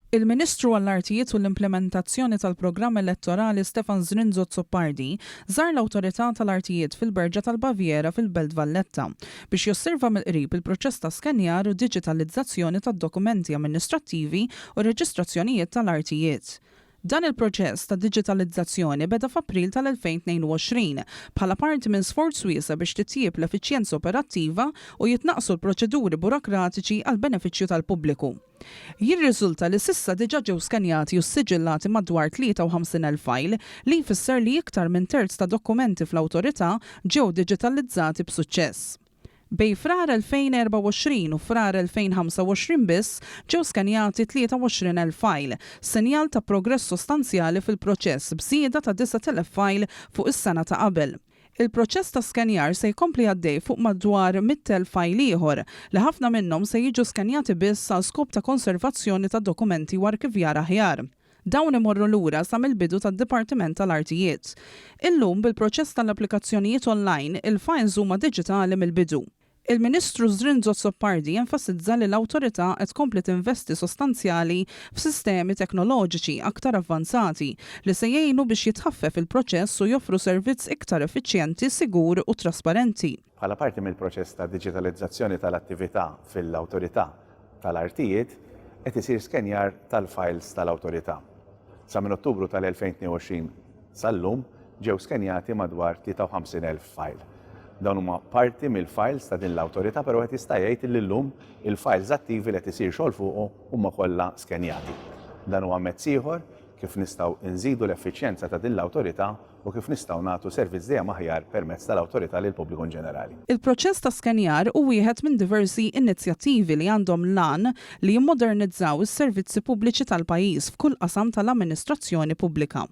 Il-Ministru għall-Artijiet u l-Implementazzjoni tal-Programm Elettorali Stefan Zrinzo Zoppardi żar l-Awtorità tal-Artijiet fil-Berġa tal-Bavjera fil-Belt Valletta biex josserva mill-qrib il-proċess ta' skenjar u diġitalizzazzjoni tad-dokumenti amministrattivi u reġistrazzjonijiet tal-artijiet. Dan il-proċess ta' digitalizzazzjoni beda f'April tal-2022 bħala parti minn sforz wiesa biex titjieb l-effiċjenza operattiva u jitnaqsu l-proċeduri burokratiċi għal benefiċċju tal-pubbliku. Jirriżulta li sissa diġà ġew skanjati u siġillati madwar 53,000 file li jfisser li iktar minn terz ta' dokumenti fl-awtorità ġew digitalizzati b'suċċess. Bej frar 2024 u frar 2025 biss ġew skanjati 23,000 file, sinjal ta' progress sostanzjali fil-proċess b'żieda ta' 9,000 file fuq is-sena ta' qabel. Il-proċess ta' skanjar se jkompli għaddej fuq madwar 100,000 file ieħor li ħafna minnhom se jiġu skanjati biss għal skop ta' konservazzjoni ta' dokumenti u arkivjar aħjar. Dawn imorru lura sa mill-bidu tad-Dipartiment tal-Artijiet. Illum bil-proċess tal-applikazzjonijiet online il-files huma diġitali mill-bidu. Il-Ministru Zrinzo Zoppardi jenfasizza li l-Awtorità qed tkompli tinvesti sostanzjali f'sistemi teknoloġiċi aktar avvanzati li se jgħinu biex jitħaffef il-proċess u joffru servizz iktar effiċjenti, sigur u trasparenti. Bħala parti mill-proċess ta' digitalizzazzjoni tal-attività fil-Awtorità tal-Artijiet qed isir skenjar tal-files tal-Awtorità. Sa minn Ottubru tal-2022 sal-lum ġew skenjati madwar 53,000 file. Dawn huma parti mill-files ta' din l-Awtorità, però qed jista' jgħid li llum il-files attivi li qed isir xogħol fuqhom huma kollha skenjati. Dan huwa mezz ieħor kif nistgħu nżidu l-effiċjenza ta' din l-Awtorità u kif nistgħu nagħtu servizz dejjem aħjar permezz tal-Awtorità lil pubbliku ġenerali. Il-proċess ta' skenjar hu wieħed minn diversi inizjattivi li għandhom lan li jimmodernizzaw is-servizzi pubbliċi tal-pajjiż f'kull qasam tal-amministrazzjoni pubblika.